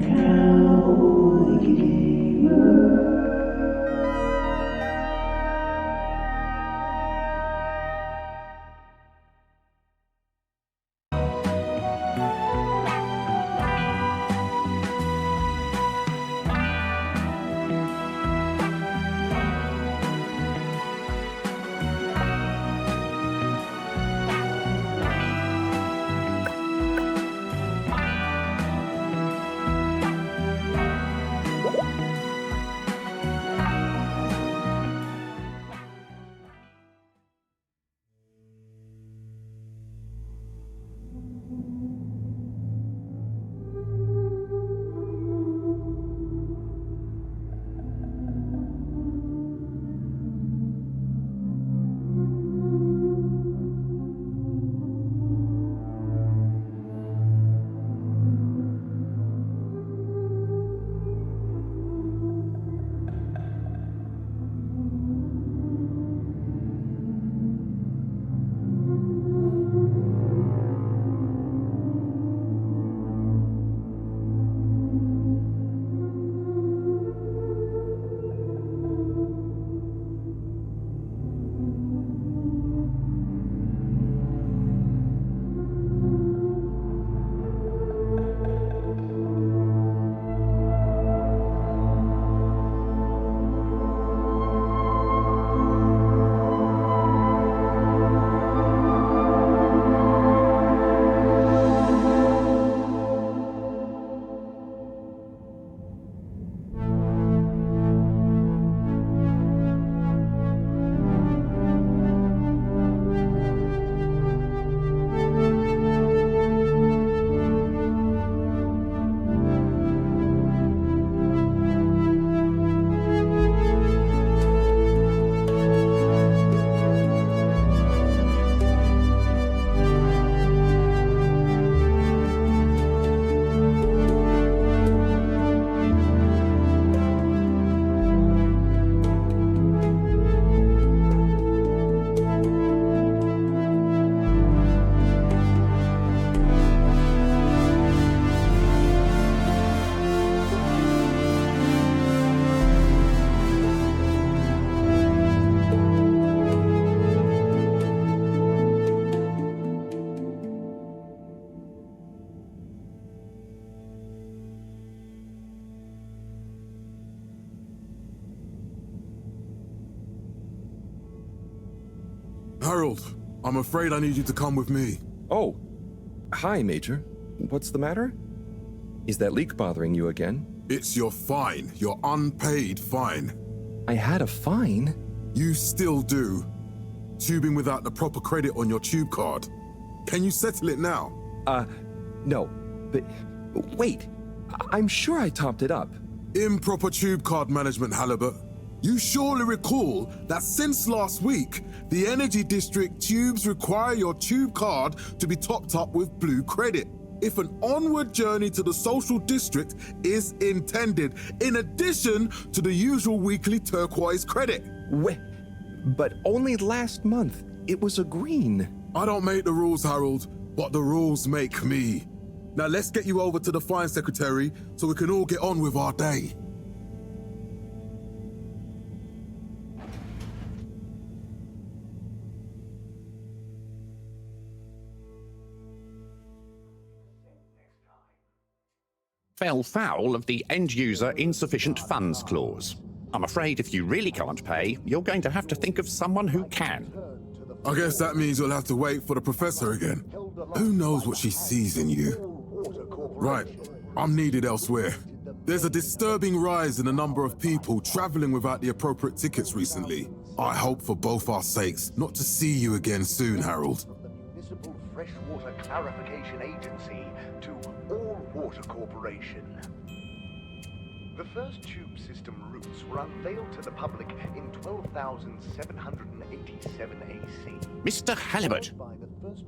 Cowboy Gamer. Harold, I'm afraid I need you to come with me. Oh, hi, Major. What's the matter? Is that leak bothering you again? It's your fine, your unpaid fine. I had a fine? You still do. Tubing without the proper credit on your tube card. Can you settle it now? No. But wait, I'm sure I topped it up. Improper tube card management, Halibut. You surely recall that since last week, the Energy District tubes require your tube card to be topped up with blue credit if an onward journey to the social district is intended, in addition to the usual weekly turquoise credit. Wait, but only last month it was a green. I don't make the rules, Harold, but the rules make me. Now let's get you over to the fine secretary so we can all get on with our day. Fell foul of the end-user insufficient funds clause. I'm afraid if you really can't pay, you're going to have to think of someone who can. I guess that means you'll have to wait for the professor again. Who knows what she sees in you? Right, I'm needed elsewhere. There's a disturbing rise in the number of people traveling without the appropriate tickets recently. I hope for both our sakes not to see you again soon, Harold. Municipal Freshwater Clarification Agency to All Water Corporation. The first tube system routes were unveiled to the public in 12,787 AC. Mr. Halibut,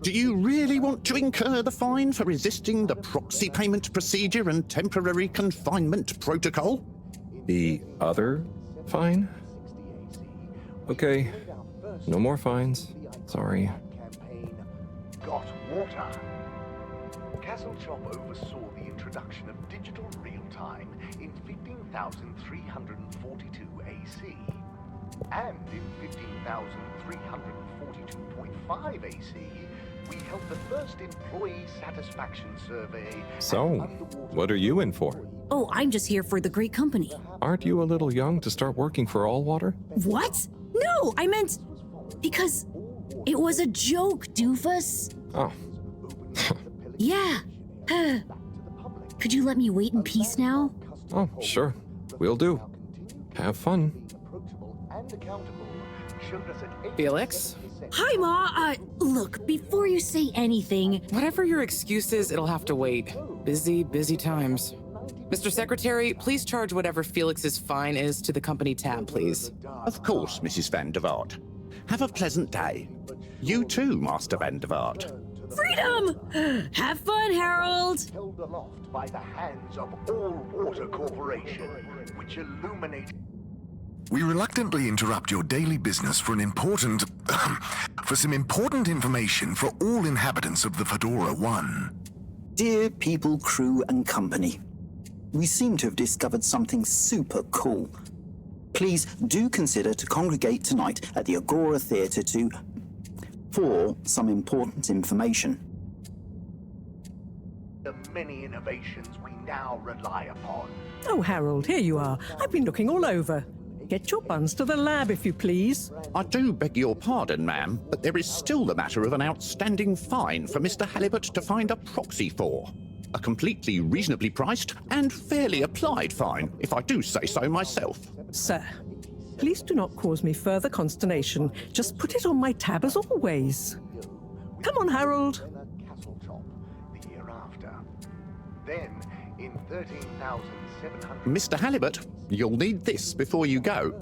do you really want to incur the fine for resisting the proxy payment procedure and temporary confinement protocol? The other fine? Okay, no more fines. Sorry. Got water. Castlechop oversaw the introduction of digital real-time in 15,342 AC. And in 15,342.5 AC, we held the first employee satisfaction survey. So, what are you in for? Oh, I'm just here for the great company. Aren't you a little young to start working for All Water? What? No, I meant because it was a joke, doofus. Oh. Yeah. Could you let me wait in peace now? Oh, sure. Will do. Have fun. Felix? Hi, Ma. Look, before you say anything... Whatever your excuse is, it'll have to wait. Busy, busy times. Mr. Secretary, please charge whatever Felix's fine is to the company tab, please. Of course, Mrs. Van der Vaart. Have a pleasant day. You too, Master Van der Vaart. Freedom! Have fun, Harold! Held aloft by the hands of All Water Corporation, which illuminates. We reluctantly interrupt your daily business for some important information for all inhabitants of the Fedora 1. Dear people, crew, and company, we seem to have discovered something super cool. Please do consider to congregate tonight at the Agora Theatre for some important information. The many innovations we now rely upon. Oh, Harold, here you are. I've been looking all over. Get your buns to the lab, if you please. I do beg your pardon, ma'am, but there is still the matter of an outstanding fine for Mr. Halibut to find a proxy for. A completely reasonably priced and fairly applied fine, if I do say so myself. Sir, please do not cause me further consternation. Just put it on my tab as always. Come on, Harold. Castlechop the year after. Then, in 13,700... Mr. Halibut, you'll need this before you go.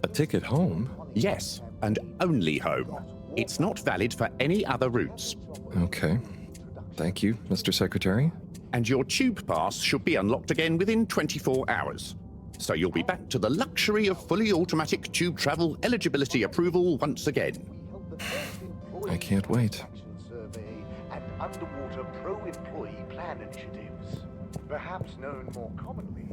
A ticket home? Yes, and only home. It's not valid for any other routes. Okay. Thank you, Mr. Secretary. And your tube pass should be unlocked again within 24 hours. So you'll be back to the luxury of fully automatic tube travel eligibility approval once again. I can't wait. Survey and underwater pro-employee plan initiatives, perhaps known more commonly.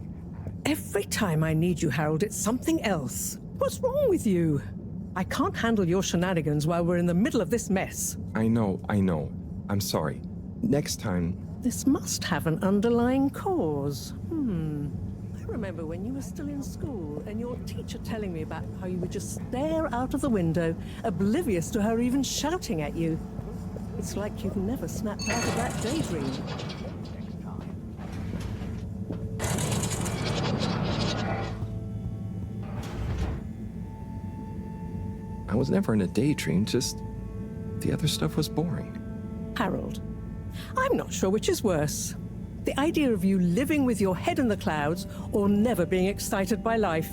Every time I need you, Harold, it's something else. What's wrong with you? I can't handle your shenanigans while we're in the middle of this mess. I know. I'm sorry. Next time... This must have an underlying cause. I remember when you were still in school and your teacher telling me about how you would just stare out of the window, oblivious to her even shouting at you. It's like you've never snapped out of that daydream. I was never in a daydream, just... the other stuff was boring. Harold, I'm not sure which is worse. The idea of you living with your head in the clouds or never being excited by life.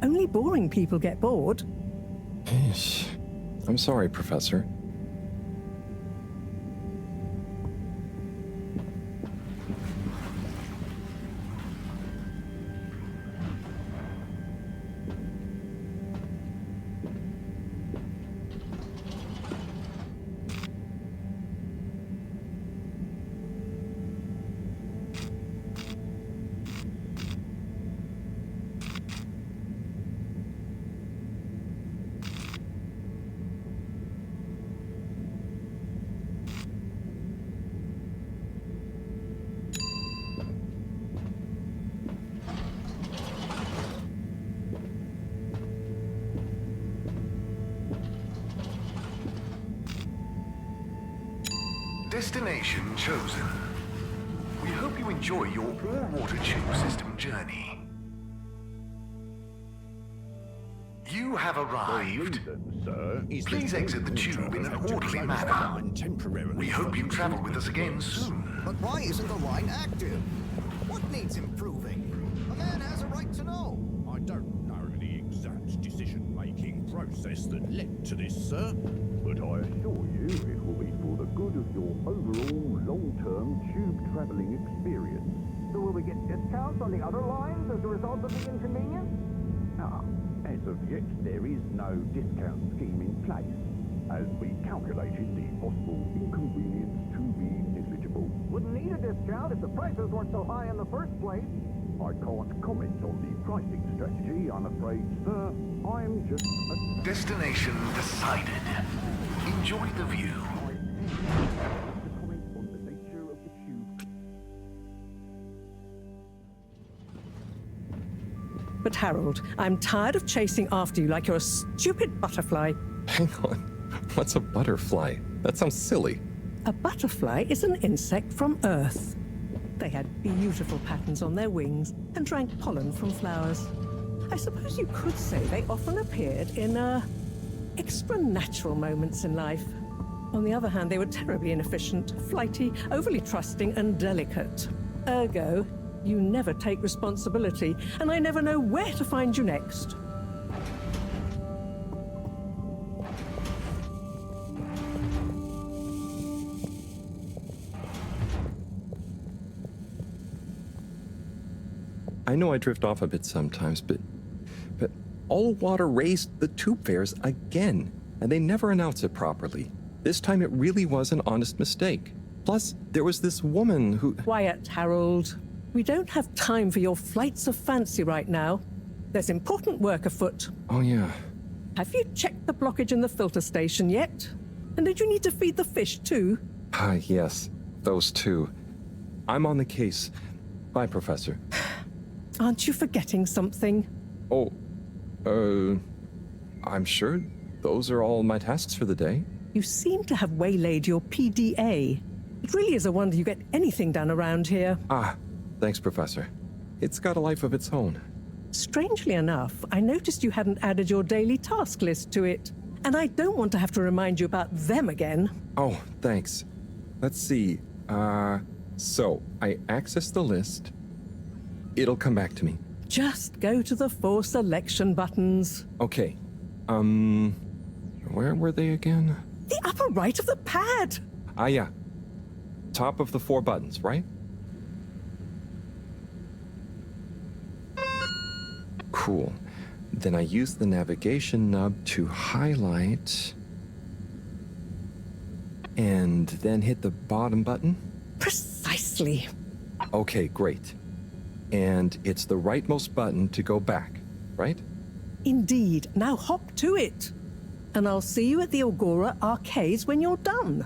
Only boring people get bored. I'm sorry, Professor. Destination chosen. We hope you enjoy your all-water tube system journey. You have arrived. Please exit the tube in an orderly manner. We hope you travel with us again soon. But why isn't the line active? What needs improving? A man has a right to know. I don't know the exact decision-making process that led to this, sir, but I assure you it will be for the good of your overall long-term tube travelling experience. So will we get discounts on the other lines as a result of the inconvenience? As of yet, there is no discount scheme in place, as we calculated the possible inconvenience to the negligible. Wouldn't need a discount if the prices weren't so high in the first place. I can't comment on the pricing strategy, I'm afraid, sir. I'm just a... Destination decided. Enjoy the view. to comment on the nature of the tube. But Harold, I'm tired of chasing after you like you're a stupid butterfly. Hang on. What's a butterfly? That sounds silly. A butterfly is an insect from Earth. They had beautiful patterns on their wings and drank pollen from flowers. I suppose you could say they often appeared in, extra natural moments in life. On the other hand, they were terribly inefficient, flighty, overly trusting, and delicate. Ergo, you never take responsibility, and I never know where to find you next. I know I drift off a bit sometimes, but all water raised the tube fares again, and they never announce it properly. This time it really was an honest mistake. Plus, there was this woman who... Quiet, Harold. We don't have time for your flights of fancy right now. There's important work afoot. Oh, yeah. Have you checked the blockage in the filter station yet? And did you need to feed the fish too? Ah, yes. Those two. I'm on the case. Bye, Professor. Aren't you forgetting something? Oh, I'm sure those are all my tasks for the day. You seem to have waylaid your PDA. It really is a wonder you get anything done around here. Ah, thanks, Professor. It's got a life of its own. Strangely enough, I noticed you hadn't added your daily task list to it. And I don't want to have to remind you about them again. Oh, thanks. Let's see. So I access the list. It'll come back to me. Just go to the 4 selection buttons. Okay. Where were they again? The upper right of the pad. Ah, yeah. Top of the 4 buttons, right? Cool. Then I use the navigation nub to highlight. And then hit the bottom button? Precisely. Okay, great. And it's the rightmost button to go back, right? Indeed. Now hop to it. And I'll see you at the Agora arcades when you're done.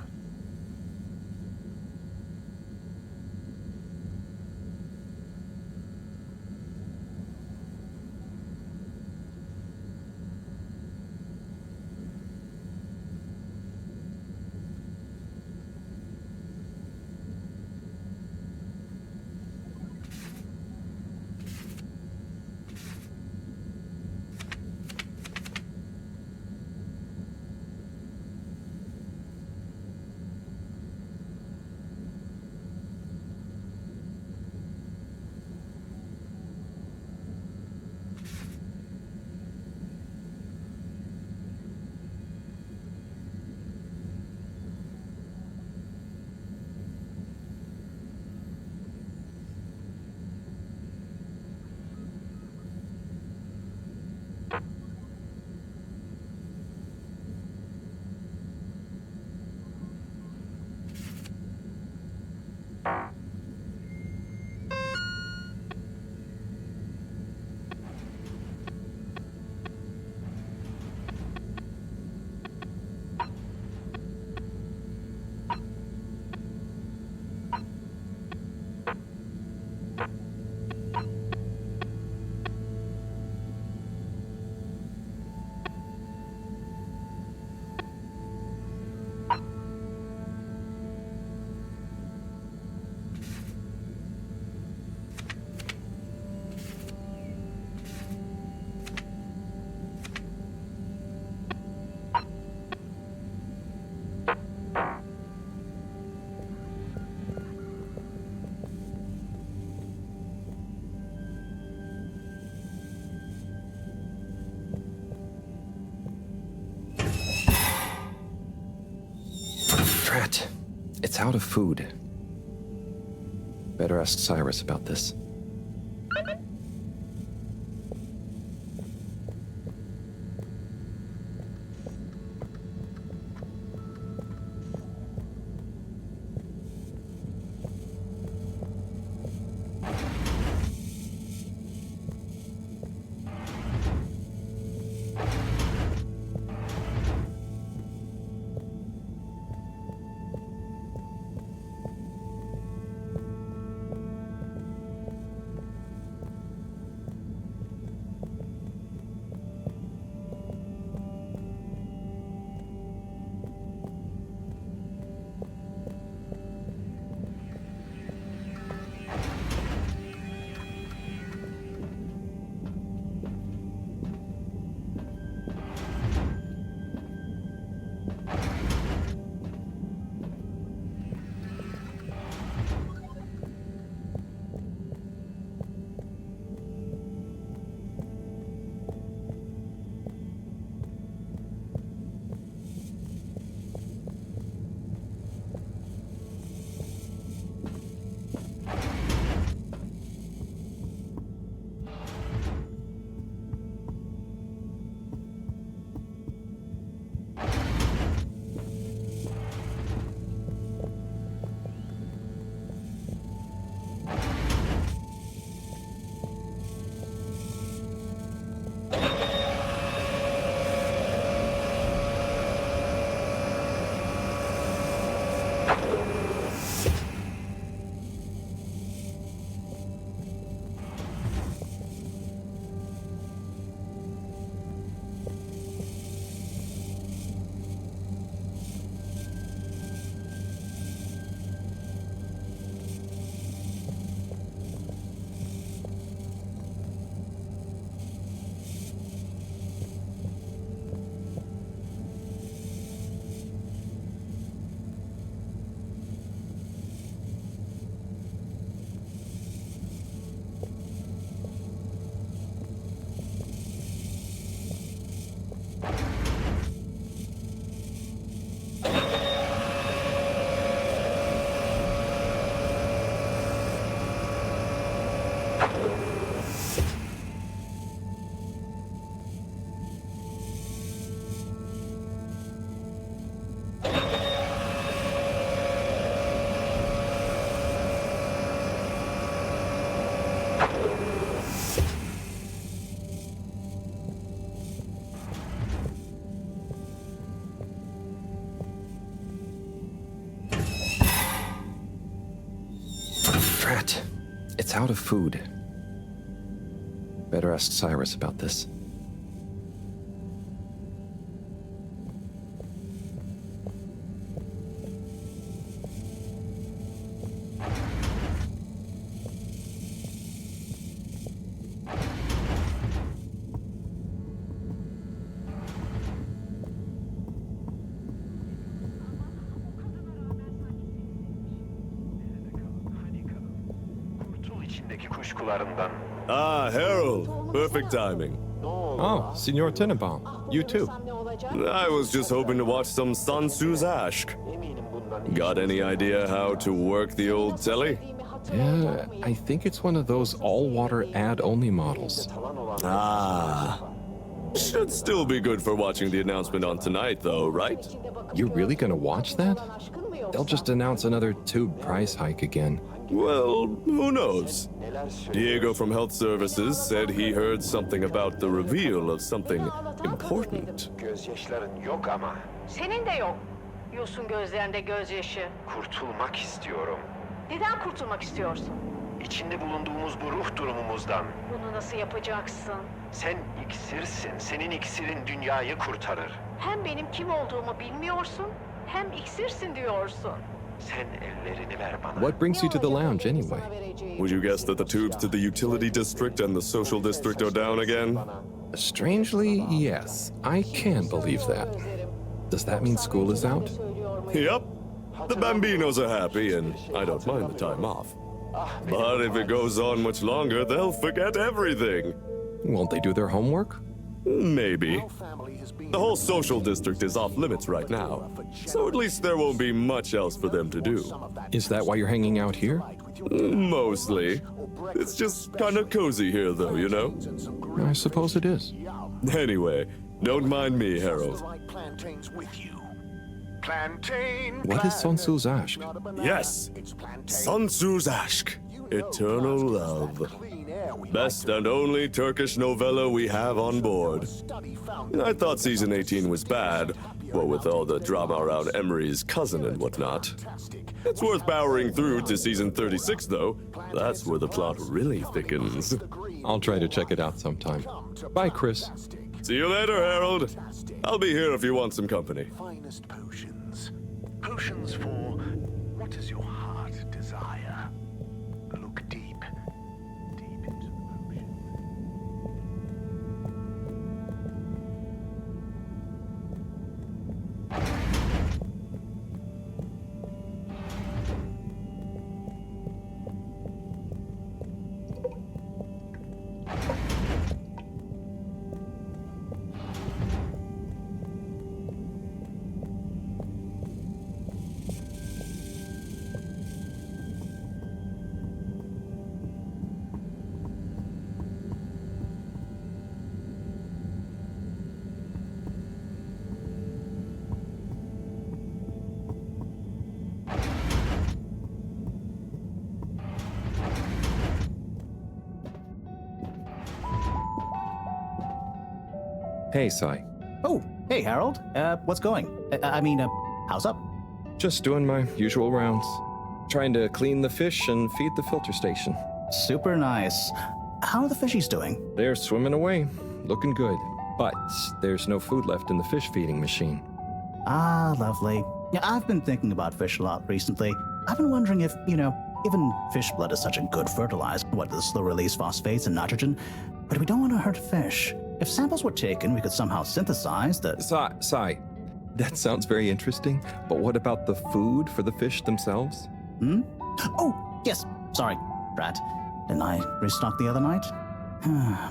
Drat. It's out of food. Better ask Cyrus about this. Drat. It's out of food. Better ask Cyrus about this. Ah, Harold. Perfect timing. Oh, Signor Tenenbaum. You too. I was just hoping to watch some Sansu's Ashk. Got any idea how to work the old telly? Yeah, I think it's one of those all-water ad-only models. Ah. Should still be good for watching the announcement on tonight, though, right? You're really gonna watch that? They'll just announce another tube price hike again. Well, who knows? Diego from Health Services said he heard something about the reveal of something important. Gözyaşların yok ama. Senin de yok. Yosun gözlerinde gözyaşı. Kurtulmak istiyorum. Neden kurtulmak istiyorsun? İçinde bulunduğumuz bu ruh durumumuzdan. Bunu nasıl yapacaksın? Sen iksirsin. Senin iksirin dünyayı kurtarır. Hem benim kim olduğumu bilmiyorsun, hem iksirsin diyorsun. Sen ellerini ver bana. What brings you to the lounge anyway? Would you guess that the tubes to the utility district and the social district are down again? Strangely, yes. I can believe that. Does that mean school is out? Yep. The Bambinos are happy, and I don't mind the time off. But if it goes on much longer, they'll forget everything. Won't they do their homework? Maybe. The whole social district is off limits right now, so at least there won't be much else for them to do. Is that why you're hanging out here? Mostly. It's just kind of cozy here, though, you know? I suppose it is. Anyway, don't mind me, Harold. What is Sansu's Ashk? Yes, Sansu's Ashk, Eternal Love. Best and only Turkish novella we have on board. I thought season 18 was bad, what with all the drama around Emery's cousin and whatnot. It's worth powering through to season 36, though. That's where the plot really thickens. I'll try to check it out sometime. Bye, Chris. See you later, Harold. I'll be here if you want some company. Finest potions. Potions for what does your heart desire? Look deep into the potion. Hey, Sai. Oh, hey, Harold. What's going? How's up? Just doing my usual rounds. Trying to clean the fish and feed the filter station. Super nice. How are the fishies doing? They're swimming away, looking good. But there's no food left in the fish feeding machine. Ah, lovely. Yeah, I've been thinking about fish a lot recently. I've been wondering if, given fish blood is such a good fertilizer, what the slow-release phosphates and nitrogen, but we don't want to hurt fish. If samples were taken, we could somehow synthesize the... Sai, that sounds very interesting, but what about the food for the fish themselves? Oh, yes, sorry, Brat. Didn't I restock the other night?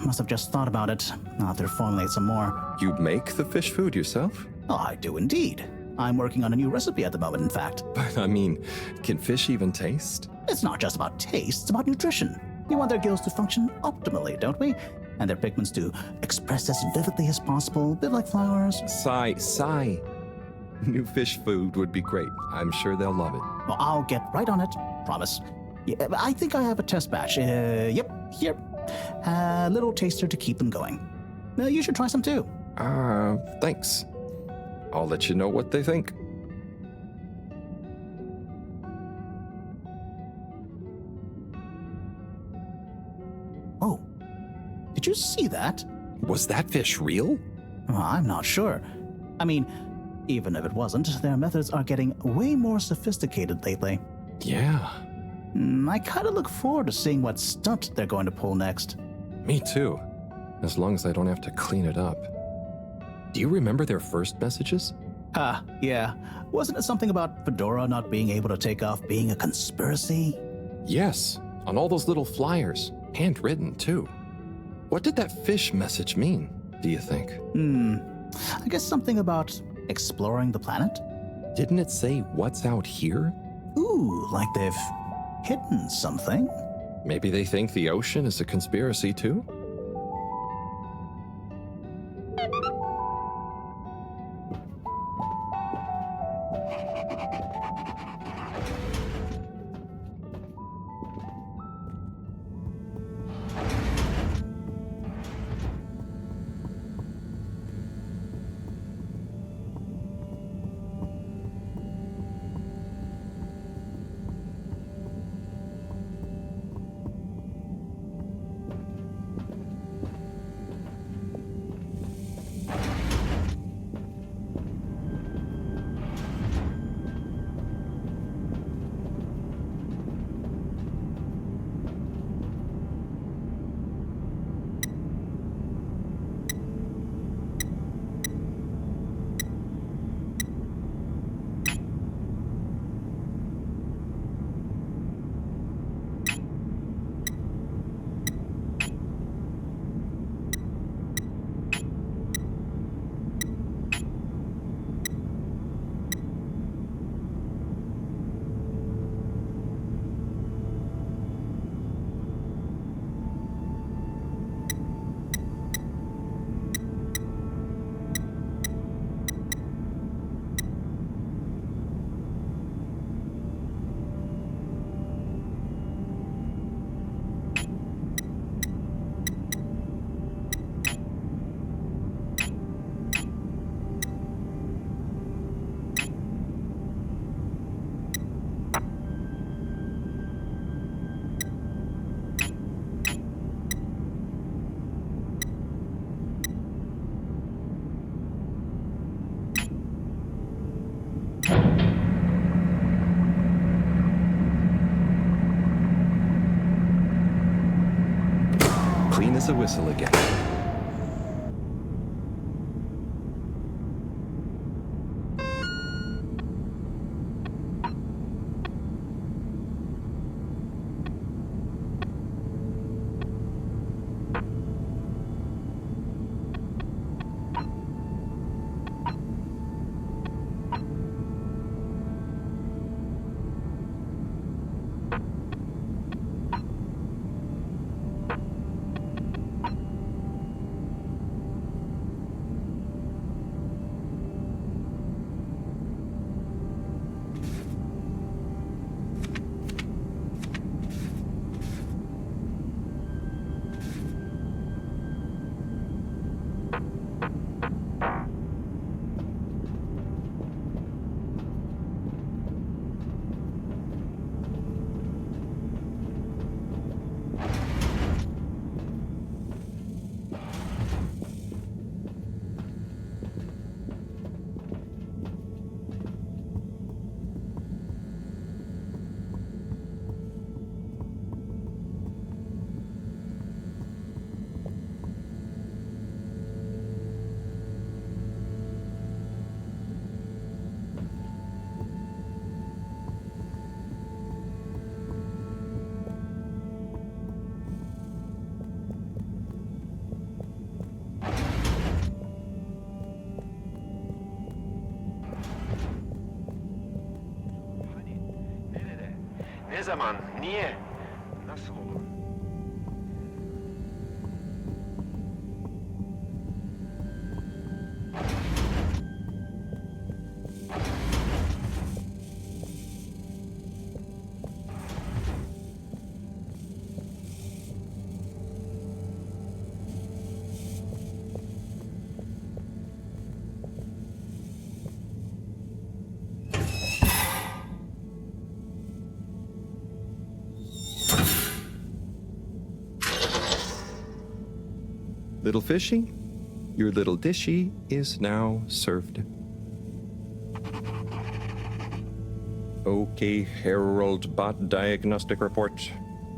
Must have just thought about it. I'll have to formulate some more. You make the fish food yourself? Oh, I do indeed. I'm working on a new recipe at the moment, in fact. But, can fish even taste? It's not just about taste, it's about nutrition. We want their gills to function optimally, don't we? And their pigments to express as vividly as possible, a bit like flowers. Sigh. New fish food would be great. I'm sure they'll love it. Well, I'll get right on it, promise. Yeah, I think I have a test batch. Yep, here. A little taster to keep them going. You should try some too. Thanks. I'll let you know what they think. Oh, did you see that? Was that fish real? Well, I'm not sure. I mean, even if it wasn't, their methods are getting way more sophisticated lately. Yeah. I kind of look forward to seeing what stunt they're going to pull next. Me too. As long as I don't have to clean it up. Do you remember their first messages? Yeah. Wasn't it something about Fedora not being able to take off being a conspiracy? Yes, on all those little flyers. Handwritten, too. What did that fish message mean, do you think? I guess something about exploring the planet? Didn't it say what's out here? Ooh, like they've hidden something? Maybe they think the ocean is a conspiracy, too? Clean as a whistle again. Ne zaman? Niye? Nasıl olur? Little fishy, your little dishy is now served. Okay, Harold Bot Diagnostic Report.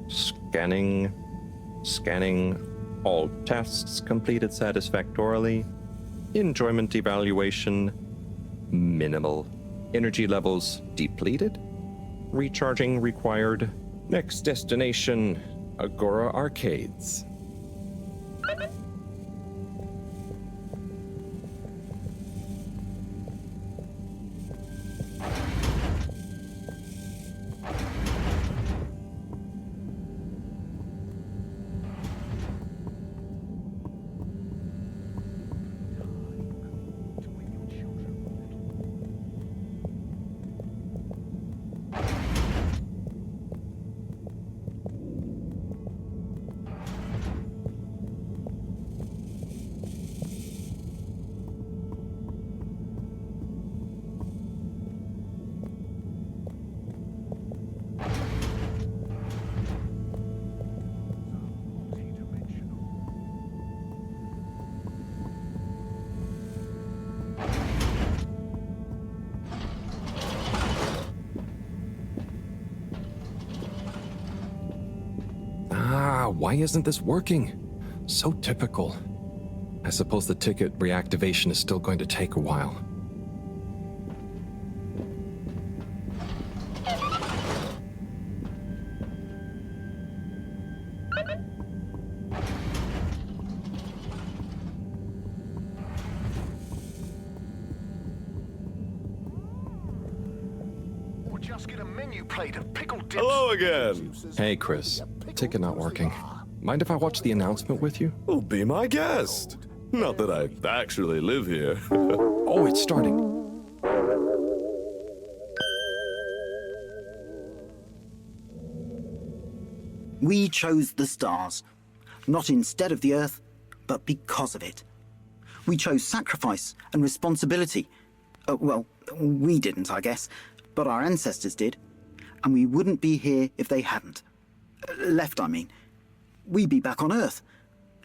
Scanning. All tests completed satisfactorily. Enjoyment evaluation, minimal. Energy levels depleted. Recharging required. Next destination, Agora Arcades. Why isn't this working? So typical. I suppose the ticket reactivation is still going to take a while. Or just get a menu plate of pickled dips. Hello again. Hey, Chris. Ticket not working. Mind if I watch the announcement with you? Oh, be my guest. Not that I actually live here. Oh, it's starting. We chose the stars, not instead of the Earth, but because of it. We chose sacrifice and responsibility. Well, we didn't, I guess, but our ancestors did, and we wouldn't be here if they hadn't. Left, I mean. We'd be back on Earth,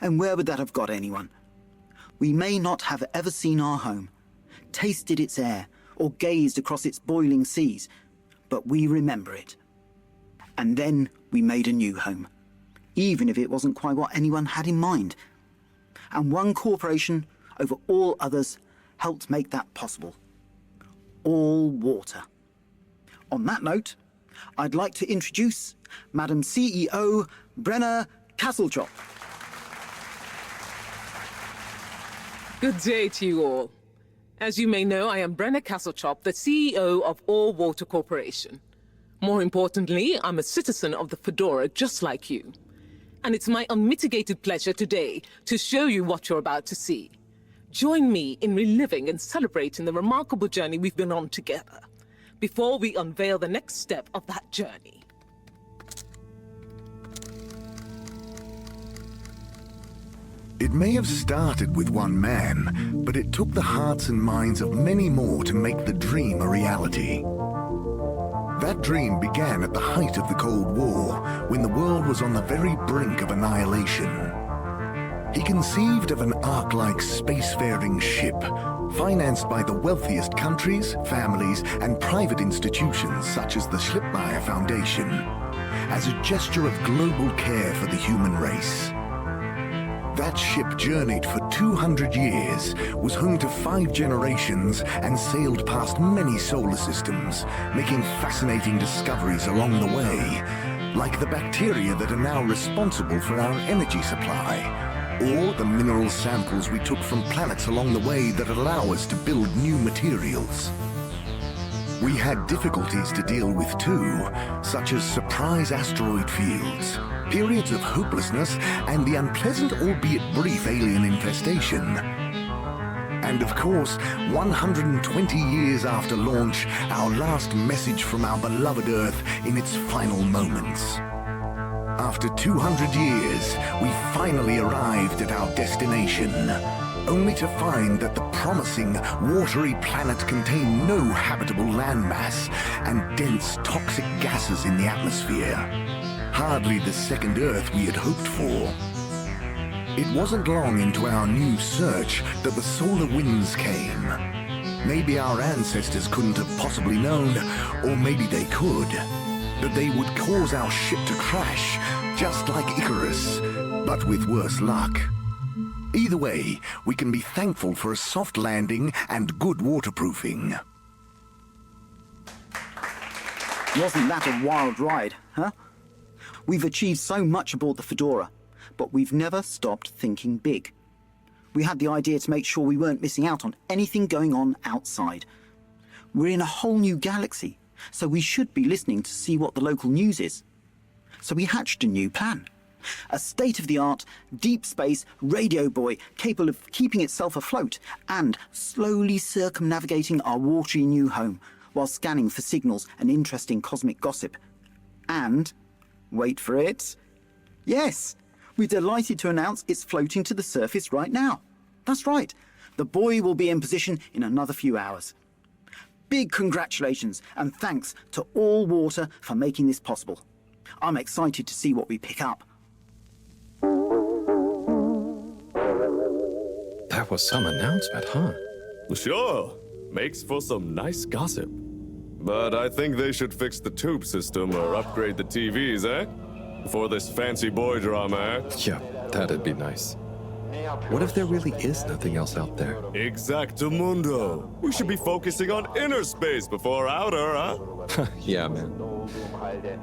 and where would that have got anyone? We may not have ever seen our home, tasted its air, or gazed across its boiling seas, but we remember it. And then we made a new home, even if it wasn't quite what anyone had in mind. And one corporation over all others helped make that possible. All water. On that note, I'd like to introduce Madam CEO Brenna Castletop. Good day to you all. As you may know, I am Brenna Castletop, the CEO of All Water Corporation. More importantly, I'm a citizen of the Fedora just like you. And it's my unmitigated pleasure today to show you what you're about to see. Join me in reliving and celebrating the remarkable journey we've been on together, before we unveil the next step of that journey. It may have started with one man, but it took the hearts and minds of many more to make the dream a reality. That dream began at the height of the Cold War, when the world was on the very brink of annihilation. He conceived of an Ark-like spacefaring ship, financed by the wealthiest countries, families, and private institutions such as the Schlipmeyer Foundation, as a gesture of global care for the human race. That ship journeyed for 200 years, was home to 5 generations, and sailed past many solar systems, making fascinating discoveries along the way, like the bacteria that are now responsible for our energy supply, or the mineral samples we took from planets along the way that allow us to build new materials. We had difficulties to deal with too, such as surprise asteroid fields, periods of hopelessness, and the unpleasant albeit brief alien infestation. And of course, 120 years after launch, our last message from our beloved Earth in its final moments. After 200 years, we finally arrived at our destination, only to find that the promising, watery planet contained no habitable landmass and dense, toxic gases in the atmosphere. Hardly the second Earth we had hoped for. It wasn't long into our new search that the solar winds came. Maybe our ancestors couldn't have possibly known, or maybe they could, that they would cause our ship to crash, just like Icarus, but with worse luck. Either way, we can be thankful for a soft landing and good waterproofing. Wasn't that a wild ride, huh? We've achieved so much aboard the Fedora, but we've never stopped thinking big. We had the idea to make sure we weren't missing out on anything going on outside. We're in a whole new galaxy, so we should be listening to see what the local news is. So we hatched a new plan. A state-of-the-art, deep space radio buoy capable of keeping itself afloat and slowly circumnavigating our watery new home while scanning for signals and interesting cosmic gossip. And, wait for it, yes, we're delighted to announce it's floating to the surface right now. That's right, the buoy will be in position in another few hours. Big congratulations and thanks to All Water for making this possible. I'm excited to see what we pick up. That was some announcement, huh? Sure. Makes for some nice gossip. But I think they should fix the tube system or upgrade the TVs, eh? Before this fancy boy drama, eh? Yeah, that'd be nice. What if there really is nothing else out there? Exactamundo. We should be focusing on inner space before outer, huh? Yeah, man.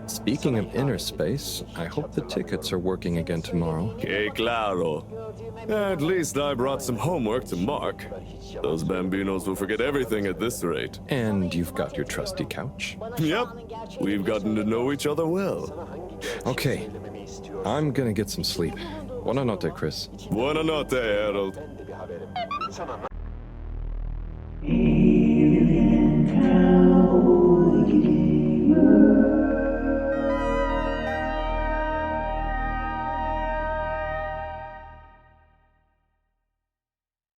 Speaking of inner space, I hope the tickets are working again tomorrow. Que claro. At least I brought some homework to mark. Those bambinos will forget everything at this rate. And you've got your trusty couch? Yep. We've gotten to know each other well. Okay. I'm gonna get some sleep. Buonanotte, Chris. Buonanotte, Harold.